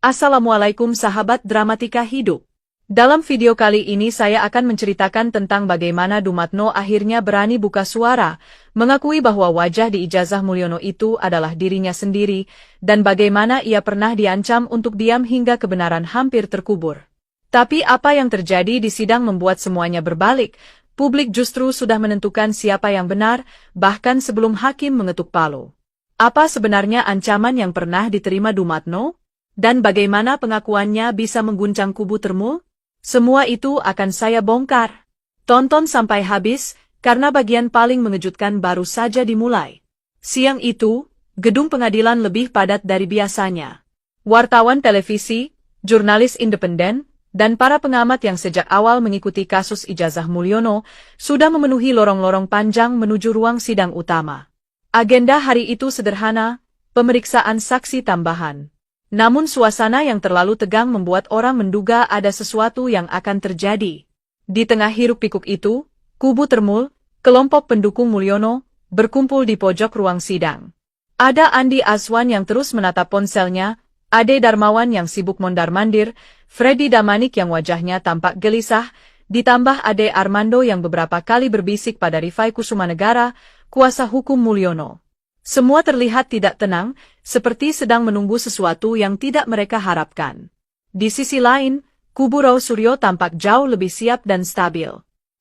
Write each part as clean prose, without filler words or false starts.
Assalamualaikum sahabat dramatika hidup. Dalam video kali ini saya akan menceritakan tentang bagaimana Dumatno akhirnya berani buka suara, mengakui bahwa wajah di ijazah Mulyono itu adalah dirinya sendiri, dan bagaimana ia pernah diancam untuk diam hingga kebenaran hampir terkubur. Tapi apa yang terjadi di sidang membuat semuanya berbalik. Publik justru sudah menentukan siapa yang benar, bahkan sebelum hakim mengetuk palu. Apa sebenarnya ancaman yang pernah diterima Dumatno? Dan bagaimana pengakuannya bisa mengguncang kubu Termul? Semua itu akan saya bongkar. Tonton sampai habis, karena bagian paling mengejutkan baru saja dimulai. Siang itu, gedung pengadilan lebih padat dari biasanya. Wartawan televisi, jurnalis independen, dan para pengamat yang sejak awal mengikuti kasus ijazah Mulyono sudah memenuhi lorong-lorong panjang menuju ruang sidang utama. Agenda hari itu sederhana, pemeriksaan saksi tambahan. Namun suasana yang terlalu tegang membuat orang menduga ada sesuatu yang akan terjadi. Di tengah hiruk-pikuk itu, kubu Termul, kelompok pendukung Mulyono, berkumpul di pojok ruang sidang. Ada Andi Azwan yang terus menatap ponselnya, Ade Darmawan yang sibuk mondar-mandir, Freddy Damanik yang wajahnya tampak gelisah, ditambah Ade Armando yang beberapa kali berbisik pada Rifai Kusumanegara, kuasa hukum Mulyono. Semua terlihat tidak tenang, seperti sedang menunggu sesuatu yang tidak mereka harapkan. Di sisi lain, kubu Raw Suryo tampak jauh lebih siap dan stabil.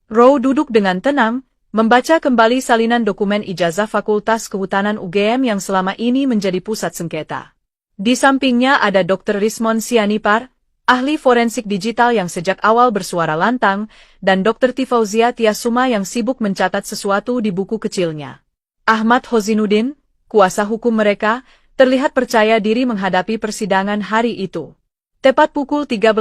Raw duduk dengan tenang, membaca kembali salinan dokumen ijazah Fakultas Kehutanan UGM yang selama ini menjadi pusat sengketa. Di sampingnya ada Dr. Rismon Sianipar, ahli forensik digital yang sejak awal bersuara lantang, dan Dr. Tifauzia Tiasuma yang sibuk mencatat sesuatu di buku kecilnya. Ahmad Hozinuddin, kuasa hukum mereka, terlihat percaya diri menghadapi persidangan hari itu. Tepat pukul 13,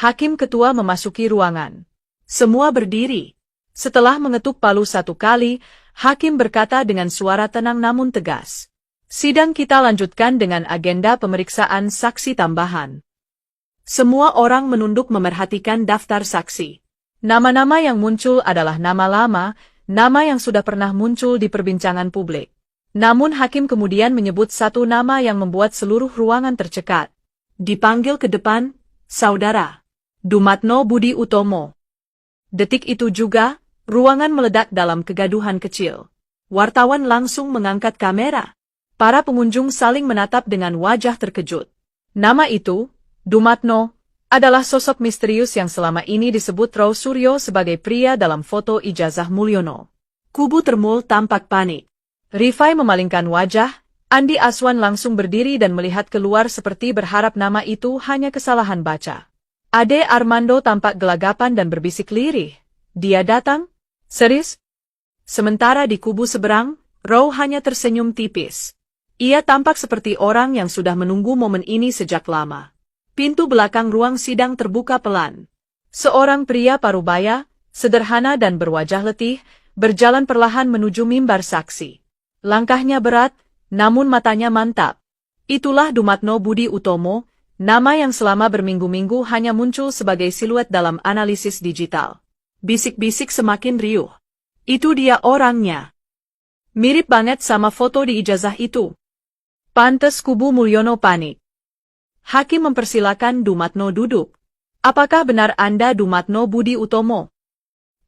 hakim ketua memasuki ruangan. Semua berdiri. Setelah mengetuk palu satu kali, hakim berkata dengan suara tenang namun tegas. Sidang kita lanjutkan dengan agenda pemeriksaan saksi tambahan. Semua orang menunduk memerhatikan daftar saksi. Nama-nama yang muncul adalah nama lama, nama yang sudah pernah muncul di perbincangan publik. Namun hakim kemudian menyebut satu nama yang membuat seluruh ruangan tercekat. Dipanggil ke depan, Saudara Dumatno Budi Utomo. Detik itu juga, ruangan meledak dalam kegaduhan kecil. Wartawan langsung mengangkat kamera. Para pengunjung saling menatap dengan wajah terkejut. Nama itu, Dumatno, adalah sosok misterius yang selama ini disebut Raw Suryo sebagai pria dalam foto ijazah Mulyono. Kubu Termul tampak panik. Rifai memalingkan wajah, Andi Azwan langsung berdiri dan melihat keluar seperti berharap nama itu hanya kesalahan baca. Ade Armando tampak gelagapan dan berbisik lirih. Dia datang? Serius? Sementara di kubu seberang, Raw hanya tersenyum tipis. Ia tampak seperti orang yang sudah menunggu momen ini sejak lama. Pintu belakang ruang sidang terbuka pelan. Seorang pria parubaya, sederhana dan berwajah letih, berjalan perlahan menuju mimbar saksi. Langkahnya berat, namun matanya mantap. Itulah Dumatno Budi Utomo, nama yang selama berminggu-minggu hanya muncul sebagai siluet dalam analisis digital. Bisik-bisik semakin riuh. Itu dia orangnya. Mirip banget sama foto di ijazah itu. Pantes kubu Mulyono panik. Hakim mempersilakan Dumatno duduk. Apakah benar Anda Dumatno Budi Utomo?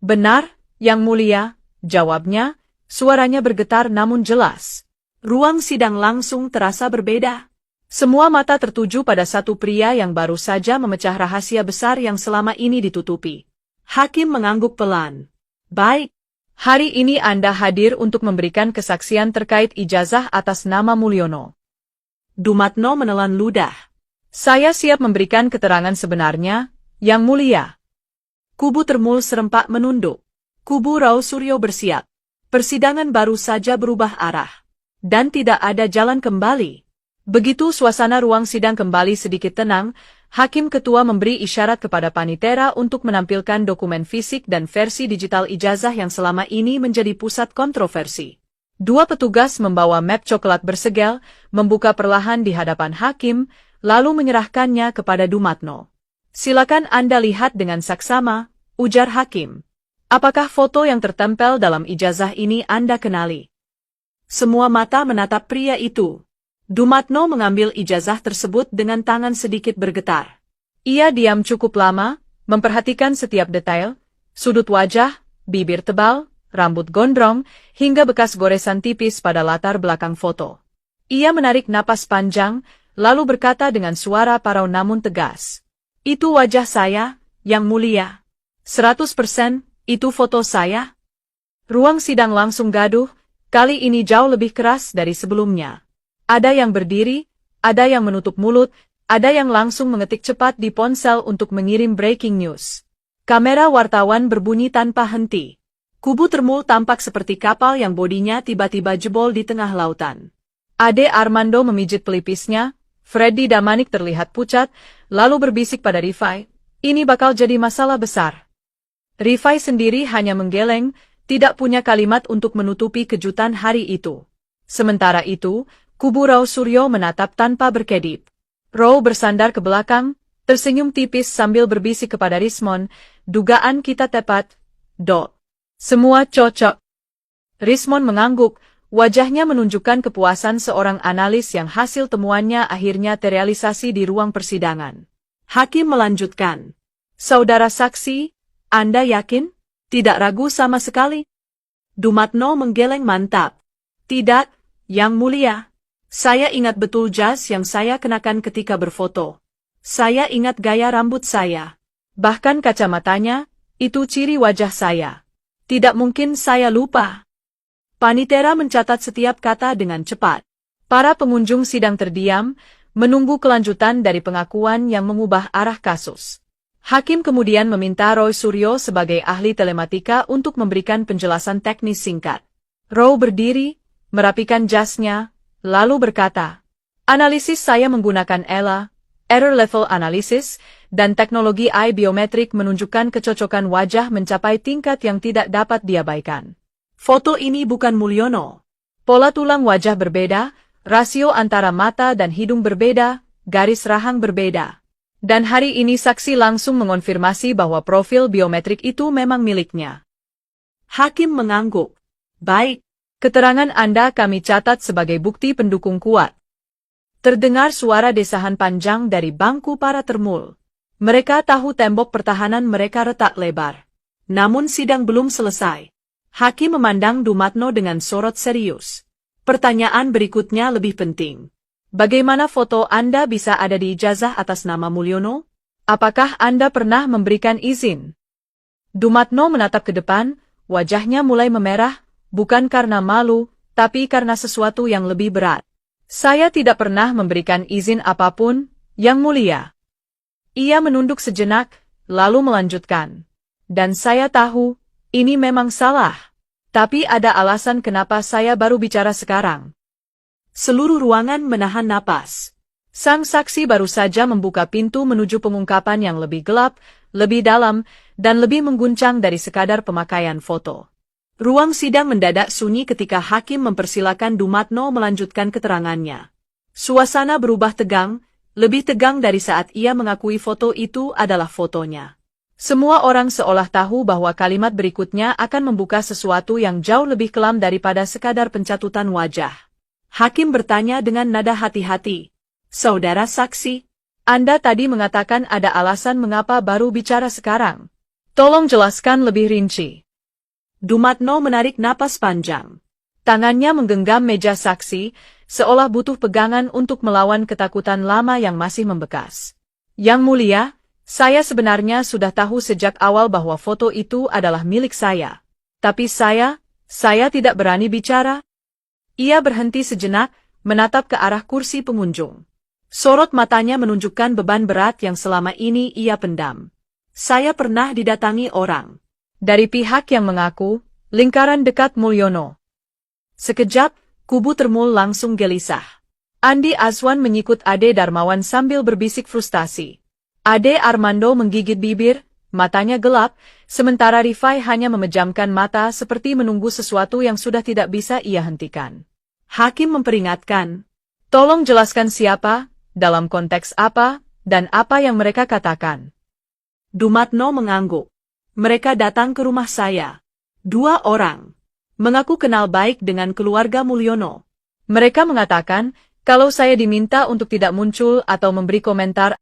Benar, Yang Mulia, jawabnya, suaranya bergetar namun jelas. Ruang sidang langsung terasa berbeda. Semua mata tertuju pada satu pria yang baru saja memecah rahasia besar yang selama ini ditutupi. Hakim mengangguk pelan. Baik, hari ini Anda hadir untuk memberikan kesaksian terkait ijazah atas nama Mulyono. Dumatno menelan ludah. Saya siap memberikan keterangan sebenarnya, Yang Mulia. Kubu Termul serempak menunduk. Kubu Raw Suryo bersiap. Persidangan baru saja berubah arah. Dan tidak ada jalan kembali. Begitu suasana ruang sidang kembali sedikit tenang, hakim ketua memberi isyarat kepada panitera untuk menampilkan dokumen fisik dan versi digital ijazah yang selama ini menjadi pusat kontroversi. Dua petugas membawa map coklat bersegel, membuka perlahan di hadapan hakim, lalu menyerahkannya kepada Dumatno. Silakan Anda lihat dengan saksama, ujar hakim. Apakah foto yang tertempel dalam ijazah ini Anda kenali? Semua mata menatap pria itu. Dumatno mengambil ijazah tersebut dengan tangan sedikit bergetar. Ia diam cukup lama, memperhatikan setiap detail, sudut wajah, bibir tebal, rambut gondrong, hingga bekas goresan tipis pada latar belakang foto. Ia menarik napas panjang, lalu berkata dengan suara parau namun tegas. Itu wajah saya, Yang Mulia. 100% itu foto saya. Ruang sidang langsung gaduh, kali ini jauh lebih keras dari sebelumnya. Ada yang berdiri, ada yang menutup mulut, ada yang langsung mengetik cepat di ponsel untuk mengirim breaking news. Kamera wartawan berbunyi tanpa henti. Kubu Termul tampak seperti kapal yang bodinya tiba-tiba jebol di tengah lautan. Ade Armando memijit pelipisnya, Freddy Damanik terlihat pucat, lalu berbisik pada Rifai, ini bakal jadi masalah besar. Rifai sendiri hanya menggeleng, tidak punya kalimat untuk menutupi kejutan hari itu. Sementara itu, kubu Rao Suryo menatap tanpa berkedip. Rao bersandar ke belakang, tersenyum tipis sambil berbisik kepada Rismon, dugaan kita tepat, Dok. Semua cocok. Rismon mengangguk, wajahnya menunjukkan kepuasan seorang analis yang hasil temuannya akhirnya terrealisasi di ruang persidangan. Hakim melanjutkan. Saudara saksi, Anda yakin? Tidak ragu sama sekali? Dumatno menggeleng mantap. Tidak, Yang Mulia. Saya ingat betul jas yang saya kenakan ketika berfoto. Saya ingat gaya rambut saya. Bahkan kacamatanya, itu ciri wajah saya. Tidak mungkin saya lupa. Panitera mencatat setiap kata dengan cepat. Para pengunjung sidang terdiam, menunggu kelanjutan dari pengakuan yang mengubah arah kasus. Hakim kemudian meminta Roy Suryo sebagai ahli telematika untuk memberikan penjelasan teknis singkat. Roy berdiri, merapikan jasnya, lalu berkata, analisis saya menggunakan ELA, Error Level Analysis, dan teknologi eye biometrik menunjukkan kecocokan wajah mencapai tingkat yang tidak dapat diabaikan. Foto ini bukan Mulyono. Pola tulang wajah berbeda, rasio antara mata dan hidung berbeda, garis rahang berbeda. Dan hari ini saksi langsung mengonfirmasi bahwa profil biometrik itu memang miliknya. Hakim mengangguk. Baik, keterangan Anda kami catat sebagai bukti pendukung kuat. Terdengar suara desahan panjang dari bangku para termul. Mereka tahu tembok pertahanan mereka retak lebar. Namun sidang belum selesai. Hakim memandang Dumatno dengan sorot serius. Pertanyaan berikutnya lebih penting. Bagaimana foto Anda bisa ada di ijazah atas nama Mulyono? Apakah Anda pernah memberikan izin? Dumatno menatap ke depan, wajahnya mulai memerah, bukan karena malu, tapi karena sesuatu yang lebih berat. Saya tidak pernah memberikan izin apapun, Yang Mulia. Ia menunduk sejenak, lalu melanjutkan. Dan saya tahu, ini memang salah. Tapi ada alasan kenapa saya baru bicara sekarang. Seluruh ruangan menahan napas. Sang saksi baru saja membuka pintu menuju pengungkapan yang lebih gelap, lebih dalam, dan lebih mengguncang dari sekadar pemakaian foto. Ruang sidang mendadak sunyi ketika hakim mempersilakan Dumatno melanjutkan keterangannya. Suasana berubah tegang, lebih tegang dari saat ia mengakui foto itu adalah fotonya. Semua orang seolah tahu bahwa kalimat berikutnya akan membuka sesuatu yang jauh lebih kelam daripada sekadar pencatutan wajah. Hakim bertanya dengan nada hati-hati. Saudara saksi, Anda tadi mengatakan ada alasan mengapa baru bicara sekarang. Tolong jelaskan lebih rinci. Dumatno menarik napas panjang. Tangannya menggenggam meja saksi, seolah butuh pegangan untuk melawan ketakutan lama yang masih membekas. Yang Mulia, saya sebenarnya sudah tahu sejak awal bahwa foto itu adalah milik saya. Tapi saya tidak berani bicara. Ia berhenti sejenak, menatap ke arah kursi pengunjung. Sorot matanya menunjukkan beban berat yang selama ini ia pendam. Saya pernah didatangi orang. Dari pihak yang mengaku, lingkaran dekat Mulyono. Sekejap, kubu termul langsung gelisah. Andi Azwan menyikut Ade Darmawan sambil berbisik frustasi. Ade Armando menggigit bibir, matanya gelap, sementara Rifai hanya memejamkan mata seperti menunggu sesuatu yang sudah tidak bisa ia hentikan. Hakim memperingatkan, tolong jelaskan siapa, dalam konteks apa, dan apa yang mereka katakan. Dumatno mengangguk. Mereka datang ke rumah saya. 2 orang. Mengaku kenal baik dengan keluarga Mulyono. Mereka mengatakan, Kalau saya diminta untuk tidak muncul atau memberi komentar,